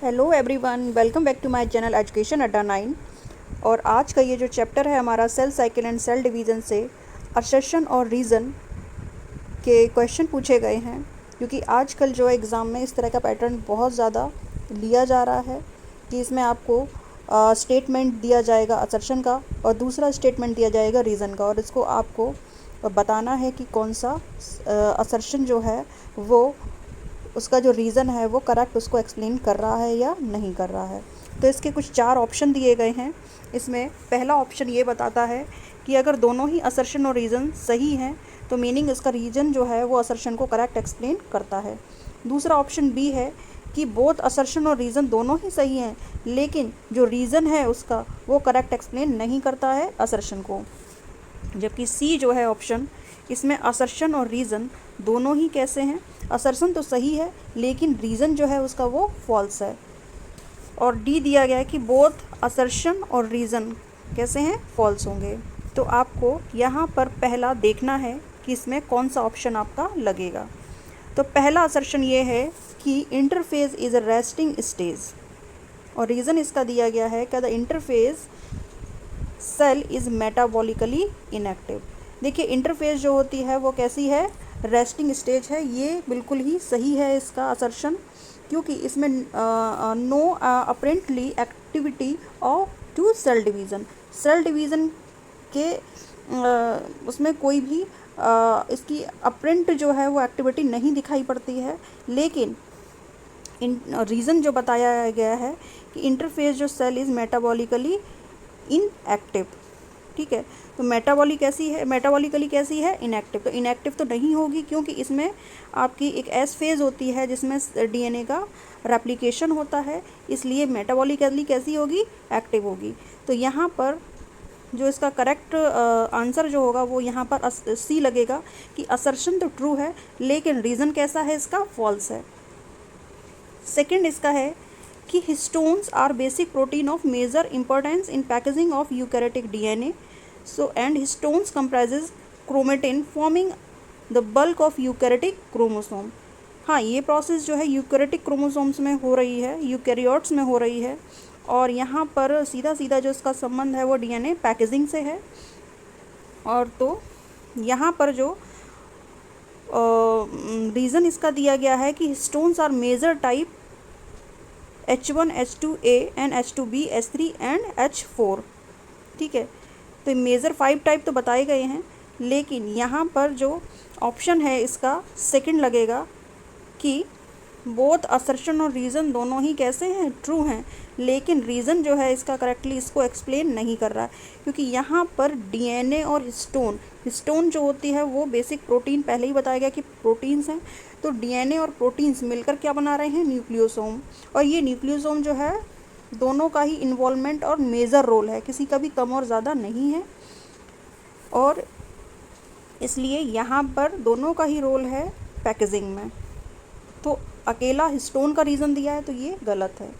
Hello everyone, welcome back to my channel education Adda 9। और आज का ये जो चैप्टर है हमारा cell cycle and cell division से असर्शन और रीज़न के क्वेश्चन पूछे गए हैं, क्योंकि आजकल जो एग्ज़ाम में इस तरह का पैटर्न बहुत ज़्यादा लिया जा रहा है कि इसमें आपको स्टेटमेंट दिया जाएगा असर्शन का और दूसरा स्टेटमेंट दिया जाएगा रीज़न का, और इसको आपको बताना है कि कौन सा असर्शन जो है वो उसका जो रीज़न है वो करेक्ट उसको एक्सप्लेन कर रहा है या नहीं कर रहा है। तो इसके कुछ 4 ऑप्शन दिए गए हैं। इसमें पहला ऑप्शन ये बताता है कि अगर दोनों ही असर्शन और रीज़न सही हैं तो मीनिंग इसका रीज़न जो है वो असर्शन को करेक्ट एक्सप्लेन करता है। दूसरा ऑप्शन बी है कि बोथ असर्शन और रीज़न दोनों ही सही हैं, लेकिन जो रीज़न है उसका वो करेक्ट एक्सप्लेन नहीं करता है असर्शन को। जबकि सी जो है ऑप्शन, इसमें असर्शन और रीज़न दोनों ही कैसे हैं, असर्शन तो सही है लेकिन रीज़न जो है उसका वो फॉल्स है। और डी दिया गया है कि बोथ असर्शन और रीज़न कैसे हैं, फॉल्स होंगे। तो आपको यहाँ पर पहला देखना है कि इसमें कौन सा ऑप्शन आपका लगेगा। तो पहला असर्शन ये है कि interface is a resting stage, और रीज़न इसका दिया गया है कि the interface cell is metabolically inactive. देखिए इंटरफेस जो होती है वो कैसी है, रेस्टिंग स्टेज है। ये बिल्कुल ही सही है इसका असर्शन, क्योंकि इसमें no apparently activity of to cell division. Cell division के उसमें कोई भी इसकी अपरेंट जो है वो एक्टिविटी नहीं दिखाई पड़ती है। लेकिन रीज़न जो बताया गया है कि इंटरफेस जो सेल इज़ मेटाबॉलिकली इनएक्टिव, ठीक है। तो मेटाबॉलिकली कैसी है, इनएक्टिव। तो इनएक्टिव तो नहीं होगी, क्योंकि इसमें आपकी एक एस फेज़ होती है जिसमें डीएनए का रेप्लिकेशन होता है, इसलिए मेटाबॉलिकली कैसी होगी, एक्टिव होगी। तो यहाँ पर जो इसका करेक्ट आंसर जो होगा वो यहाँ पर सी लगेगा कि असर्शन तो ट्रू है लेकिन रीज़न कैसा है इसका, फॉल्स है। सेकंड इसका है कि histones are basic protein of major importance in packaging of eukaryotic DNA, so and histones comprises chromatin forming the bulk of eukaryotic chromosome. हाँ, ये प्रोसेस जो है यूकैरियोटिक क्रोमोसोम्स में हो रही है, यूकैरियोट्स में हो रही है, और यहाँ पर सीधा सीधा जो इसका संबंध है वो डीएनए पैकेजिंग से है। और तो यहाँ पर जो रीज़न इसका दिया गया है कि histones are major type H1, H2A and H2B, H3 and H4, ठीक है। तो मेजर 5 टाइप तो बताए गए हैं, लेकिन यहाँ पर जो ऑप्शन है इसका सेकंड लगेगा कि बोथ असर्शन और रीज़न दोनों ही कैसे हैं, ट्रू हैं, लेकिन रीज़न जो है इसका करेक्टली इसको एक्सप्लेन नहीं कर रहा है, क्योंकि यहाँ पर डीएनए और हिस्टोन जो होती है वो बेसिक प्रोटीन, पहले ही बताया गया कि प्रोटीन्स हैं। तो डीएनए और प्रोटीन्स मिलकर क्या बना रहे हैं, न्यूक्लियोसोम। और ये न्यूक्लियोसोम जो है दोनों का ही इन्वॉल्वमेंट और मेजर रोल है, किसी का भी कम और ज़्यादा नहीं है, और इसलिए यहाँ पर दोनों का ही रोल है पैकेजिंग में। तो अकेला हिस्टोन का रीज़न दिया है तो ये गलत है।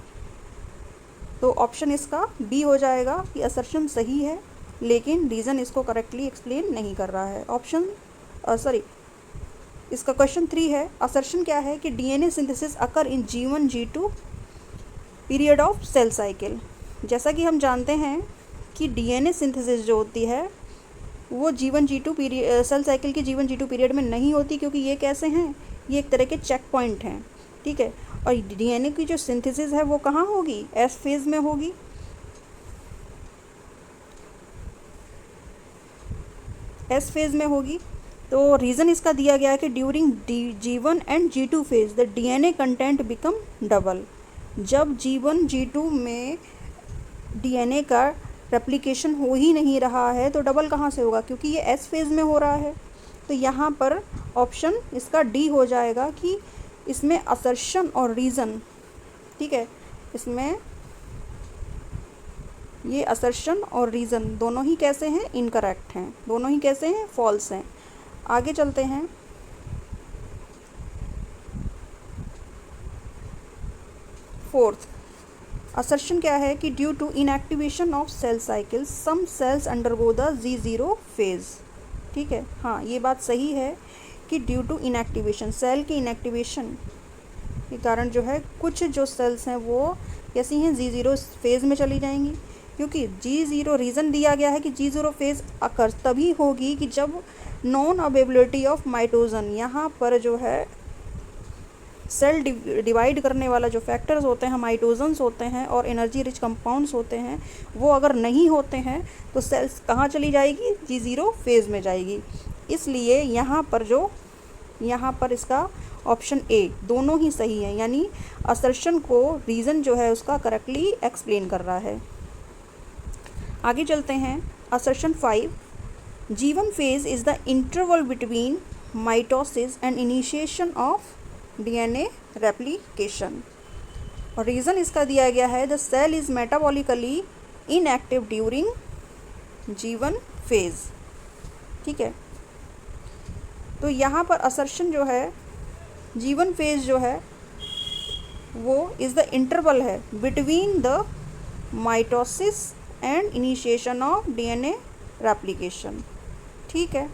तो ऑप्शन इसका बी हो जाएगा कि असर्शन सही है लेकिन रीज़न इसको करेक्टली एक्सप्लेन नहीं कर रहा है। इसका क्वेश्चन 3 है, असर्शन क्या है कि DNA synthesis occur in G1 G2 period of cell cycle. जैसा कि हम जानते हैं कि डीएनए सिंथेसिस जो होती है वो G1 G2 period, cell cycle की G1 G2 पीरियड में नहीं होती, क्योंकि ये कैसे हैं, ये एक तरह के चेक पॉइंट हैं, ठीक है। और डीएनए की जो सिंथेसिस है वो कहाँ होगी, एस फेज़ में होगी। एस फेज़ में होगी। तो रीज़न इसका दिया गया है कि during G1 and G2 phase the DNA content become double. जब G1 G2 में डीएनए का रेप्लिकेशन हो ही नहीं रहा है तो डबल कहाँ से होगा, क्योंकि ये एस फेज़ में हो रहा है। तो यहाँ पर ऑप्शन इसका डी हो जाएगा कि इसमें असर्शन और रीज़न, ठीक है, इसमें ये असर्शन और रीज़न दोनों ही कैसे हैं, इनकरेक्ट हैं, दोनों ही कैसे हैं, फॉल्स हैं। आगे चलते हैं। फोर्थ असर्शन क्या है कि due to inactivation of cell cycle some cells undergo the G0 phase, ठीक है। हाँ, ये बात सही है कि ड्यू टू इनएक्टिवेशन, सेल की इनएक्टिवेशन के कारण जो है कुछ जो सेल्स हैं वो कैसी हैं, G0 फेज़ में चली जाएंगी, क्योंकि G0 रीज़न दिया गया है कि G0 फेज़ अकर तभी होगी कि जब नॉन अवेलेबिलिटी ऑफ माइटोजन, यहाँ पर जो है सेल डिवाइड करने वाला जो फैक्टर्स होते हैं, माइटोजन्स होते हैं और एनर्जी रिच कंपाउंड्स होते हैं, वो अगर नहीं होते हैं तो सेल्स कहाँ चली जाएगी, G0 फेज़ में जाएगी। इसलिए यहाँ पर इसका ऑप्शन ए दोनों ही सही है, यानी असर्शन को रीज़न जो है उसका करेक्टली एक्सप्लेन कर रहा है। आगे चलते हैं। Assertion 5, G1 phase is the interval between mitosis and initiation of DNA replication. और रीज़न इसका दिया गया है, the cell is metabolically inactive during G1 phase. ठीक है, तो यहाँ पर असर्शन जो है G1 फेज़ जो है वो इज़ द इंटरवल है between the mitosis and initiation of DNA replication. ठीक है,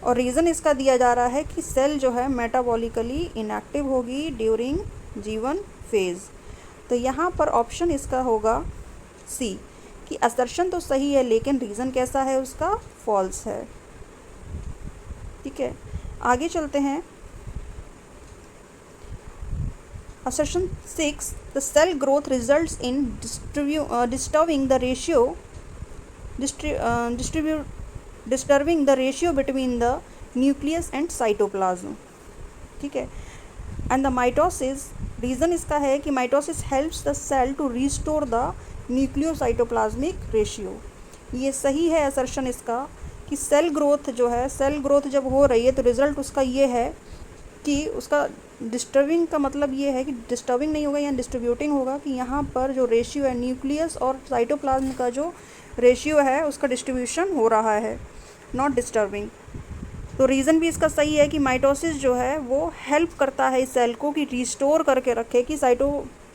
और रीज़न इसका दिया जा रहा है कि सेल जो है मेटाबॉलिकली इनएक्टिव होगी ड्यूरिंग G1 फेज़। तो यहाँ पर ऑप्शन इसका होगा सी, कि असर्शन तो सही है लेकिन रीज़न कैसा है उसका, फॉल्स है। ठीक है, आगे चलते हैं। Assertion 6, the cell growth results in disturbing the ratio between the nucleus and cytoplasm. ठीक है, एंड द माइटोसिस, रीज़न इसका है कि mitosis helps the cell to restore the nucleocytoplasmic ratio. ये सही है असर्शन इसका कि सेल ग्रोथ जो है, सेल ग्रोथ जब हो रही है तो रिज़ल्ट उसका ये है कि उसका डिस्टर्बिंग का मतलब ये है कि डिस्टर्बिंग नहीं होगा, यहाँ डिस्ट्रीब्यूटिंग होगा, कि यहाँ पर जो रेशियो है न्यूक्लियस और साइटोप्लाज्म का जो रेशियो है उसका डिस्ट्रीब्यूशन हो रहा है, नॉट डिस्टर्बिंग। तो रीज़न भी इसका सही है कि माइटोसिस जो है वो हेल्प करता है इस सेल को कि रिस्टोर करके रखे कि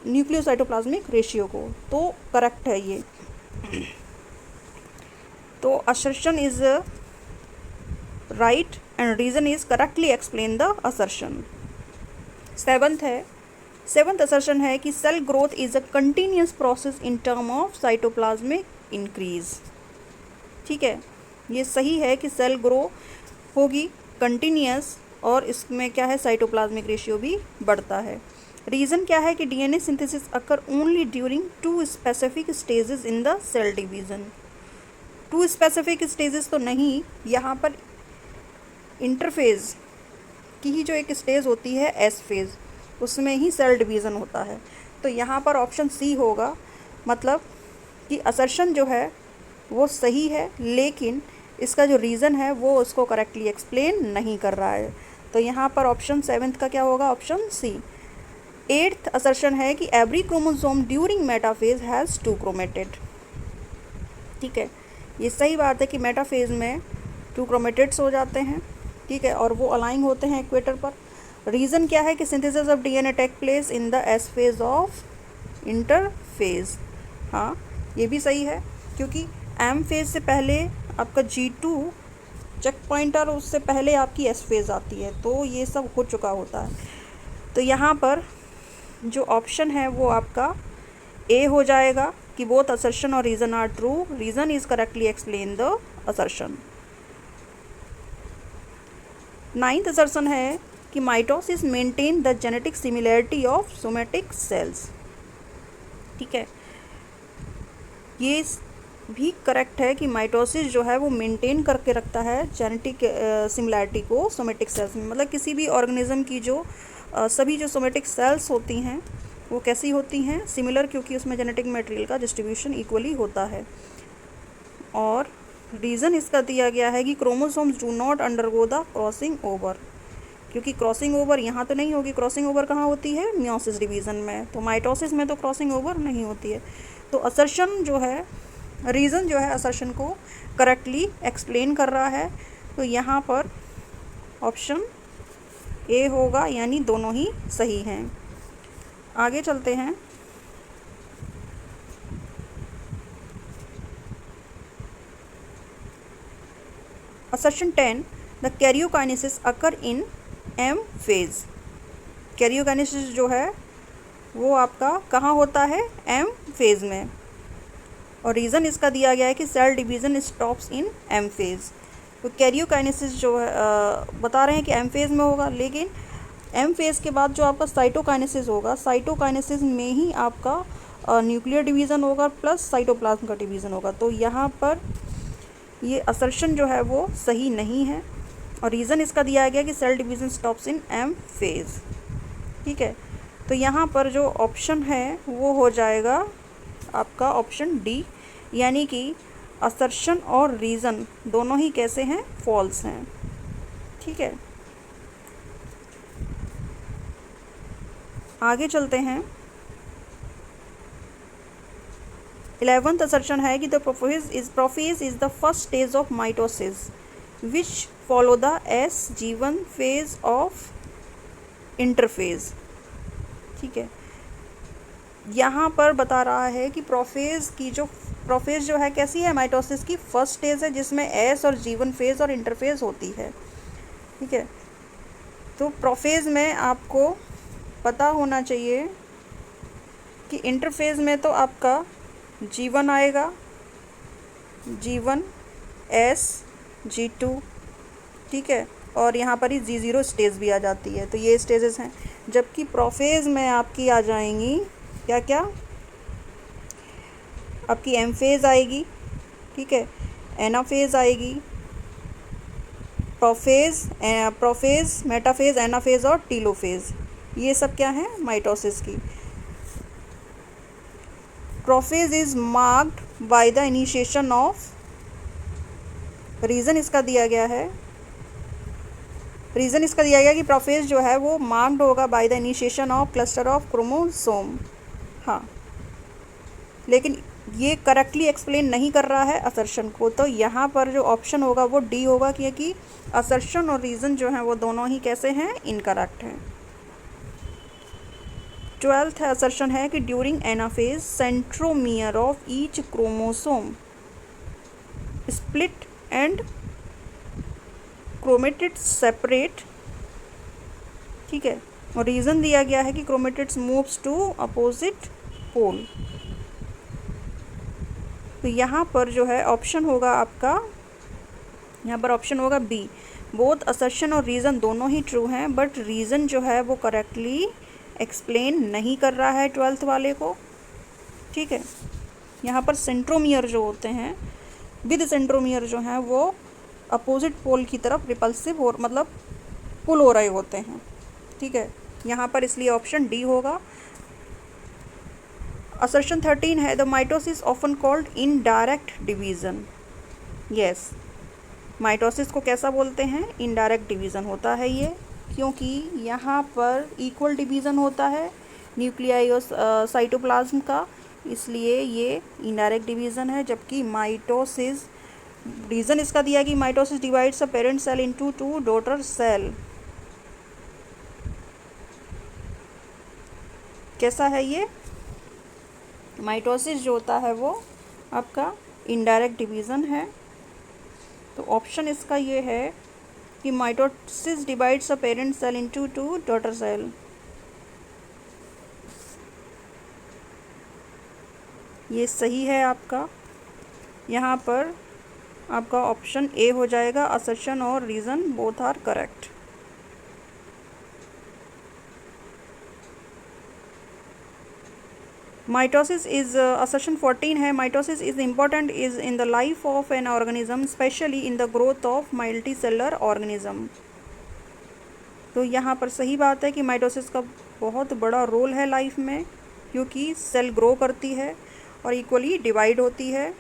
न्यूक्लियोसाइटोप्लाज्मिक रेशियो को, तो करेक्ट है ये। तो assertion is right and reason is correctly explain the assertion। Seventh assertion है कि cell growth is a continuous process in term of cytoplasmic increase। ठीक है, ये सही है कि सेल ग्रो होगी कंटिन्यूस और इसमें क्या है, साइटोप्लाज्मिक रेशियो भी बढ़ता है। रीज़न क्या है कि DNA synthesis occur only during 2 specific stages in the cell division. 2 specific stages तो नहीं, यहाँ पर इंटरफेज़ की ही जो एक स्टेज होती है एस फेज़, उसमें ही सेल डिवीज़न होता है। तो यहाँ पर ऑप्शन सी होगा, मतलब कि असर्शन जो है वो सही है लेकिन इसका जो रीज़न है वो उसको करेक्टली एक्सप्लेन नहीं कर रहा है। तो यहाँ पर ऑप्शन 7 का क्या होगा, ऑप्शन सी। 8th असर्शन है कि every chromosome during metaphase has 2 chromatid. ठीक है, ये सही बात है कि मेटाफेज में 2 क्रोमेटिड्स हो जाते हैं। ठीक है, और वो अलाइन होते हैं इक्वेटर पर। रीज़न क्या है कि synthesis of DNA take place in the S phase of interphase. हाँ, ये भी सही है क्योंकि एम फेज से पहले आपका G2 चेक पॉइंटर, उससे पहले आपकी एस फेज आती है, तो ये सब हो चुका होता है। तो यहाँ पर जो ऑप्शन है वो आपका ए हो जाएगा कि बोथ असर्शन और reason are true, reason is correctly explain the assertion. 9th assertion है कि mitosis maintain the genetic similarity of somatic cells. ठीक है, ये भी करेक्ट है कि माइटोसिस जो है वो मेंटेन करके रखता है जेनेटिक सिमिलैरिटी को सोमेटिक सेल्स में। मतलब किसी भी ऑर्गेनिज्म की जो सभी जो सोमेटिक सेल्स होती हैं वो कैसी होती हैं, सिमिलर, क्योंकि उसमें जेनेटिक मटेरियल का डिस्ट्रीब्यूशन इक्वली होता है। और रीज़न इसका दिया गया है कि chromosomes do not undergo the crossing over, क्योंकि क्रॉसिंग ओवर यहाँ तो नहीं होगी। क्रॉसिंग ओवर कहाँ होती है, मियोसिस डिवीज़न में, तो माइटोसिस में तो क्रॉसिंग ओवर नहीं होती है। तो असर्शन जो है, रीज़न जो है असर्शन को करेक्टली एक्सप्लेन कर रहा है। तो यहाँ पर ऑप्शन ए होगा, यानी दोनों ही सही हैं। आगे चलते हैं। Assertion 10, the karyokinesis occur in M phase. Karyokinesis जो है वो आपका कहाँ होता है, एम फेज़ में। और रीज़न इसका दिया गया है कि cell division stops in M phase. तो कैरियोकाइनेसिस जो है बता रहे हैं कि एम फेज़ में होगा, लेकिन एम फेज़ के बाद जो आपका साइटोकाइनेसिस होगा, साइटोकाइनेसिस में ही आपका न्यूक्लियर डिवीज़न होगा प्लस साइटोप्लाज्म का डिवीज़न होगा। तो यहाँ पर ये असर्शन जो है वो सही नहीं है। और रीज़न इसका दिया गया कि cell division stops in M phase. ठीक है, तो यहाँ पर जो ऑप्शन है वो हो जाएगा आपका ऑप्शन डी, यानी कि असर्शन और रीज़न दोनों ही कैसे हैं, फॉल्स हैं। ठीक है, आगे चलते हैं। 11th असर्शन है कि the prophase is the first stage of mitosis which follow the S-G1 phase of interphase. ठीक है, यहाँ पर बता रहा है कि प्रोफेज जो है कैसी है, माइटोसिस की फर्स्ट स्टेज है जिसमें S और G1 फेज और इंटरफेज होती है। ठीक है, तो प्रोफेज में आपको पता होना चाहिए कि इंटरफेज में तो आपका G1 आएगा, G1 S G2, ठीक है, और यहाँ पर ही G0 स्टेज भी आ जाती है। तो ये स्टेजेस हैं। जबकि प्रोफेज में आपकी आ जाएंगी क्या क्या, आपकी एम फेज़ आएगी, ठीक है, एनाफेज़ आएगी, प्रोफेज, मेटाफेज़, एनाफेज़ और टीलोफेज़। ये सब क्या है, माइटोसिस की। Prophase is marked by the initiation of, reason इसका दिया गया कि प्रोफेज जो है वो मार्क्ड होगा by the initiation of cluster of chromosome. हाँ, लेकिन ये करेक्टली एक्सप्लेन नहीं कर रहा है असर्शन को। तो यहाँ पर जो ऑप्शन होगा वो डी होगा, क्योंकि असर्शन और रीज़न जो है वो दोनों ही कैसे हैं, इनकरेक्ट हैं। 12th असर्शन है कि during anaphase centromere of each chromosome split and chromatids separate. ठीक है, और रीज़न दिया गया है कि chromatids moves to opposite pole. तो यहाँ पर जो है ऑप्शन होगा आपका, यहाँ पर ऑप्शन होगा बी। बोथ असर्शन और रीज़न दोनों ही ट्रू हैं, बट रीज़न जो है वो करेक्टली एक्सप्लेन नहीं कर रहा है 12th वाले को। ठीक है, यहाँ पर सेंट्रोमियर जो होते हैं, विद सेंट्रोमियर जो हैं वो अपोजिट पोल की तरफ रिपल्सिव और मतलब पुल हो रहे होते हैं। ठीक है, यहाँ पर इसलिए ऑप्शन डी होगा। असर्शन 13 है the mitosis often called indirect division. Yes, mitosis को कैसा बोलते हैं, इनडायरेक्ट डिवीज़न होता है ये, क्योंकि यहाँ पर इक्वल डिवीज़न होता है न्यूक्लियाई और साइटोप्लाज्म का, इसलिए ये इनडायरेक्ट डिवीज़न है। जबकि माइटोसिस, रीज़न इसका दिया कि mitosis divides a parent cell into 2 daughter cell. कैसा है ये, माइटोसिस जो होता है वो आपका इनडायरेक्ट डिवीज़न है। तो ऑप्शन इसका ये है कि mitosis divides a parent cell into 2 daughter cell. ये सही है आपका। यहाँ पर आपका ऑप्शन ए हो जाएगा, असर्शन और reason both are correct. Mitosis is assertion 14 है, mitosis is important is in the life of an organism specially in the growth of multi cellular organism. तो यहाँ पर सही बात है कि माइटोसिस का बहुत बड़ा रोल है लाइफ में, क्योंकि सेल ग्रो करती है और इक्वली डिवाइड होती है।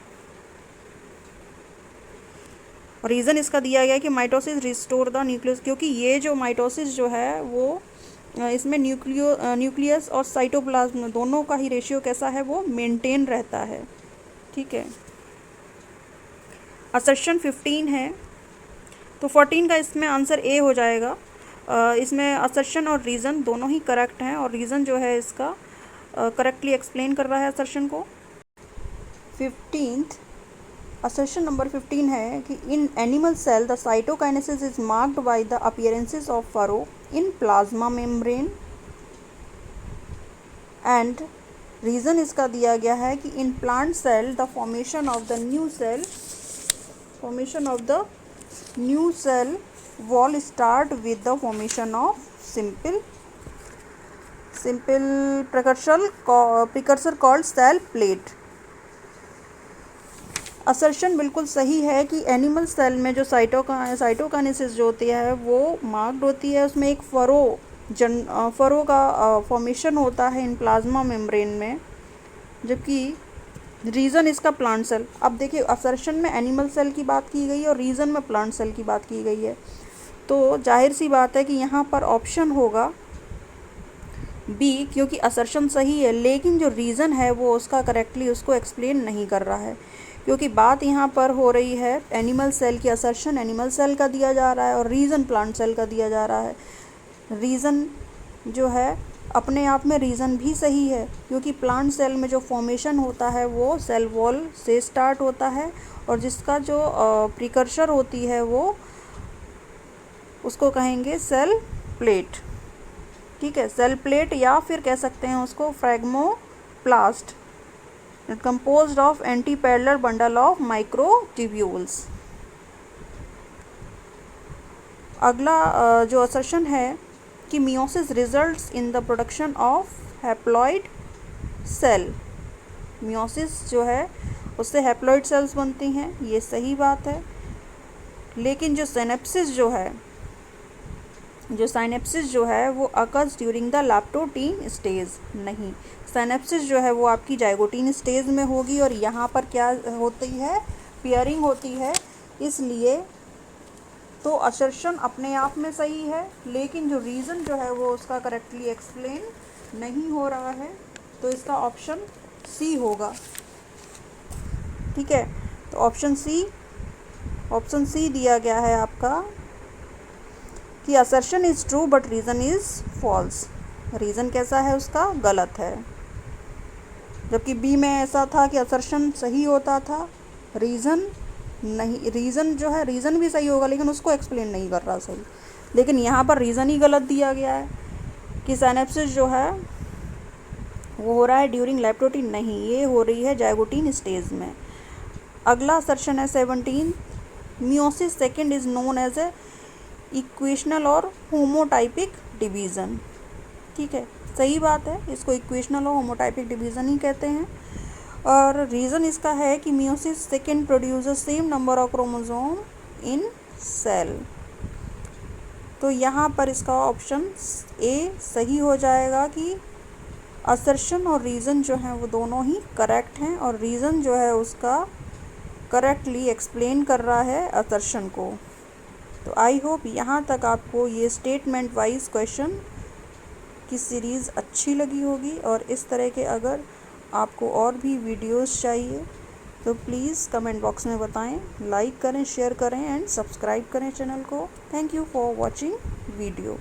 और रीज़न इसका दिया गया है कि माइटोसिस रिस्टोर द न्यूक्लियस, क्योंकि ये जो माइटोसिस जो है वो इसमें न्यूक्लियस और साइटोप्लाज्म दोनों का ही रेशियो कैसा है, वो मेंटेन रहता है। ठीक है, असर्शन 15 है, तो 14 का इसमें आंसर ए हो जाएगा। इसमें असर्शन और रीज़न दोनों ही करेक्ट हैं, और रीज़न जो है इसका करेक्टली एक्सप्लेन कर रहा है असर्शन को। 15th असर्शन नंबर 15 है कि in animal cell the cytokinesis is marked by the appearances of furrow in plasma membrane. And reason इसका दिया गया है कि in plant cell the formation of the new cell wall start with the formation of simple precursor called cell plate. Assertion बिल्कुल सही है कि animal cell में जो साइटोकाइनेसिस जो होती है वो मार्क्ड होती है, उसमें एक फरो का फॉर्मेशन होता है इन प्लाज्मा मेम्ब्रेन में, जबकि रीज़न इसका प्लांट सेल। अब देखिए असर्शन में एनिमल सेल की बात की गई है और रीज़न में प्लांट सेल की बात की गई है, तो जाहिर सी बात है कि यहाँ पर ऑप्शन होगा बी, क्योंकि असर्शन सही है लेकिन जो रीज़न है वो उसका करेक्टली उसको एक्सप्लेन नहीं कर रहा है, क्योंकि बात यहाँ पर हो रही है एनिमल सेल की। असर्शन एनिमल सेल का दिया जा रहा है और रीज़न प्लांट सेल का दिया जा रहा है। रीज़न जो है अपने आप में रीज़न भी सही है, क्योंकि प्लांट सेल में जो फॉर्मेशन होता है वो सेल वॉल से स्टार्ट होता है और जिसका जो प्रिकर्सर होती है वो उसको कहेंगे सेल प्लेट। ठीक है, सेल प्लेट या फिर कह सकते हैं उसको phragmoplast, composed of antiparallel bundle of microtubules. अगला जो असर्शन है कि meiosis results in the production of haploid cell. Meiosis जो है उससे हैप्लॉइड सेल्स बनती हैं, ये सही बात है, लेकिन जो सिनेप्सिस जो है वो अकर्स ड्यूरिंग द लैप्टोटीन स्टेज। नहीं, सिनेप्सिस जो है वो आपकी जाइगोटीन स्टेज में होगी और यहाँ पर क्या होती है, पेयरिंग होती है। इसलिए तो असर्शन अपने आप में सही है, लेकिन जो रीज़न जो है वो उसका करेक्टली एक्सप्लेन नहीं हो रहा है, तो इसका ऑप्शन सी होगा। ठीक है, तो ऑप्शन सी दिया गया है आपका कि assertion is true but reason is false. Reason कैसा है उसका, गलत है, जबकि बी में ऐसा था कि असर्शन सही होता था, रीज़न नहीं। रीज़न जो है, रीज़न भी सही होगा लेकिन उसको एक्सप्लेन नहीं कर रहा सही, लेकिन यहाँ पर रीज़न ही गलत दिया गया है कि सिनेप्सिस जो है वो हो रहा है ड्यूरिंग लैप्टोटीन। नहीं, ये हो रही है जाइगोटीन स्टेज में। अगला असर्शन है 17, meiosis second is known as a equational और होमोटाइपिक डिवीज़न। ठीक है, सही बात है, इसको इक्वेशनल और होमोटाइपिक डिवीज़न ही कहते हैं। और रीज़न इसका है कि meiosis second produces same number of chromosome in cell. तो यहाँ पर इसका ऑप्शन ए सही हो जाएगा कि असर्शन और रीज़न जो हैं वो दोनों ही करेक्ट हैं और रीज़न जो है उसका करेक्टली एक्सप्लेन कर रहा है असर्शन को। तो आई होप यहाँ तक आपको ये स्टेटमेंट वाइज क्वेश्चन की सीरीज़ अच्छी लगी होगी, और इस तरह के अगर आपको और भी वीडियोस चाहिए तो प्लीज़ कमेंट बॉक्स में बताएं, लाइक करें, शेयर करें एंड सब्सक्राइब करें चैनल को। Thank you for watching video.